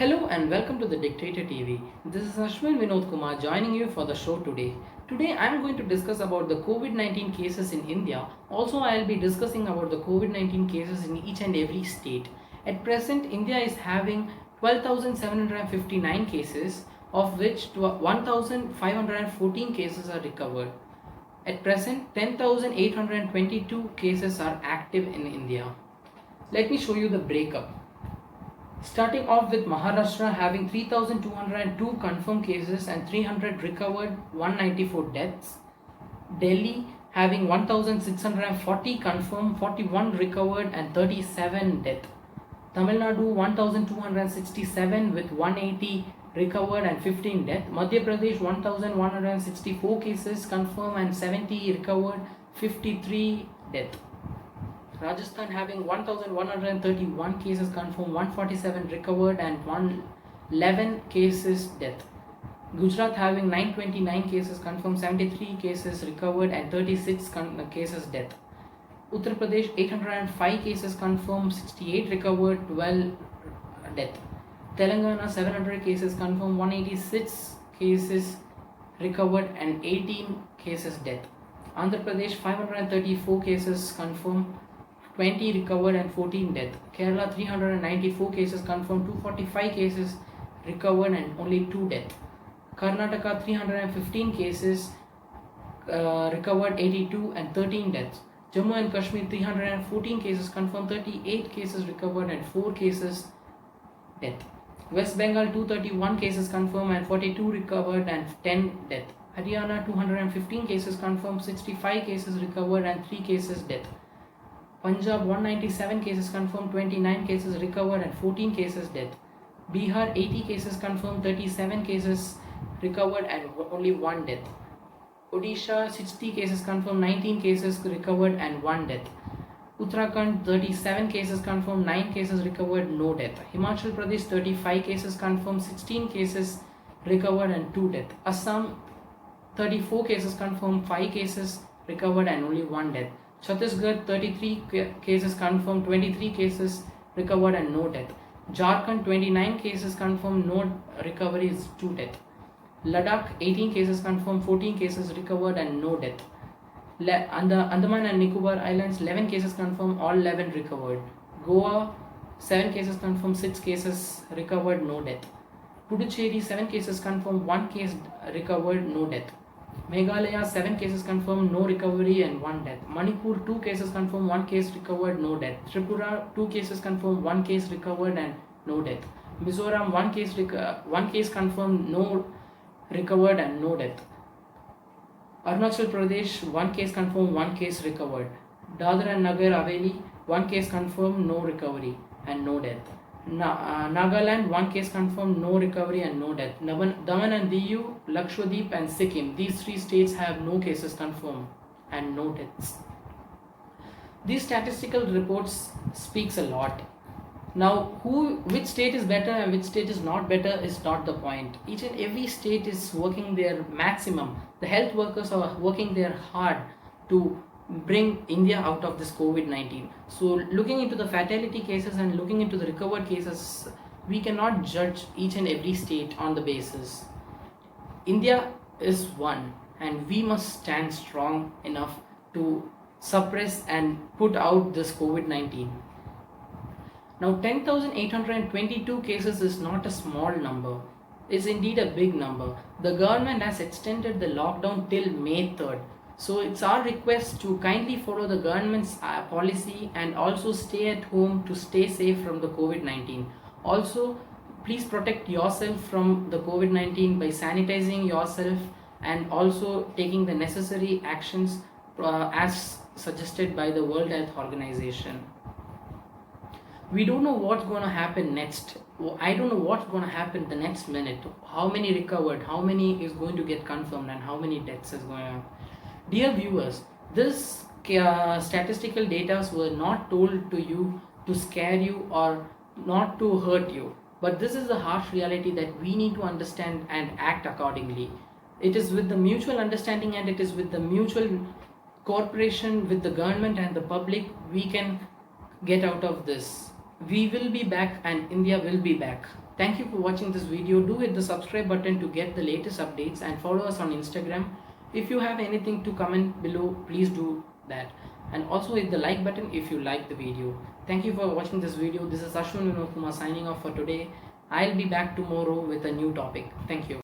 Hello and welcome to the Dictator TV. This is Ashwin Vinod Kumar joining you for the show today. Today I am going to discuss about the COVID-19 cases in India. Also I will be discussing about the COVID-19 cases in each and every state. At present India is having 12,759 cases, of which 1,514 cases are recovered. At present 10,822 cases are active in India. Let me show you the breakup. Starting off with Maharashtra having 3,202 confirmed cases and 300 recovered, 194 deaths. Delhi having 1,640 confirmed, 41 recovered and 37 deaths. Tamil Nadu 1,267 with 180 recovered and 15 deaths. Madhya Pradesh 1,164 cases confirmed and 70 recovered, 53 deaths. Rajasthan having 1,131 cases confirmed, 147 recovered and 111 cases death. Gujarat having 929 cases confirmed, 73 cases recovered and 36 cases death. Uttar Pradesh 805 cases confirmed, 68 recovered, 12 death. Telangana 700 cases confirmed, 186 cases recovered and 18 cases death. Andhra Pradesh 534 cases confirmed, 20 recovered and 14 death. Kerala 394 cases confirmed, 245 cases recovered and only 2 death. Karnataka 315 cases recovered, 82 and 13 deaths. Jammu and Kashmir 314 cases confirmed, 38 cases recovered and 4 cases death. West Bengal 231 cases confirmed and 42 recovered and 10 death. Haryana 215 cases confirmed, 65 cases recovered and 3 cases death. Punjab 197 cases confirmed, 29 cases recovered and 14 cases death. Bihar 80 cases confirmed, 37 cases recovered and only 1 death. Odisha 60 cases confirmed, 19 cases recovered and 1 death. Uttarakhand 37 cases confirmed, 9 cases recovered, no death. Himachal Pradesh 35 cases confirmed, 16 cases recovered and 2 death. Assam 34 cases confirmed, 5 cases recovered and only 1 death. Chhattisgarh 33 cases confirmed, 23 cases recovered and no death. Jharkhand 29 cases confirmed, no recoveries, 2 death. Ladakh 18 cases confirmed, 14 cases recovered and no death. Andaman and Nicobar Islands 11 cases confirmed, all 11 recovered. Goa 7 cases confirmed, 6 cases recovered, no death. Puducherry 7 cases confirmed, 1 case recovered, no death. Meghalaya 7 cases confirmed, no recovery and 1 death. Manipur 2 cases confirmed, 1 case recovered, no death. Tripura 2 cases confirmed, 1 case recovered and no death. Mizoram 1 case confirmed, no recovered and no death. Arunachal Pradesh 1 case confirmed, 1 case recovered. Dadra and Nagar Haveli 1 case confirmed, no recovery and no death. Nagaland 1 case confirmed, no recovery and no death. Daman and Diu, Lakshadweep and Sikkim, these 3 states have no cases confirmed and no deaths. These statistical reports speaks a lot. Now which state is better and which state is not better is not the point. Each and every state is working their maximum. The health workers are working their hard to bring India out of this COVID-19. So looking into the fatality cases and looking into the recovered cases, we cannot judge each and every state on the basis. India is one and we must stand strong enough to suppress and put out this COVID-19. Now 10,822 cases is not a small number. It's indeed a big number. The government has extended the lockdown till May 3rd. So it's our request to kindly follow the government's policy and also stay at home to stay safe from the COVID-19. Also, please protect yourself from the COVID-19 by sanitizing yourself and also taking the necessary actions as suggested by the World Health Organization. We don't know what's going to happen next. I don't know what's going to happen the next minute. How many recovered, how many is going to get confirmed and how many deaths is going on. Dear viewers, this statistical data were not told to you to scare you or not to hurt you. But this is the harsh reality that we need to understand and act accordingly. It is with the mutual understanding and it is with the mutual cooperation with the government and the public we can get out of this. We will be back and India will be back. Thank you for watching this video. Do hit the subscribe button to get the latest updates and follow us on Instagram. If you have anything to comment below, please do that. And also hit the like button if you like the video. Thank you for watching this video. This is Ashwin Vinod Kumar signing off for today. I'll be back tomorrow with a new topic. Thank you.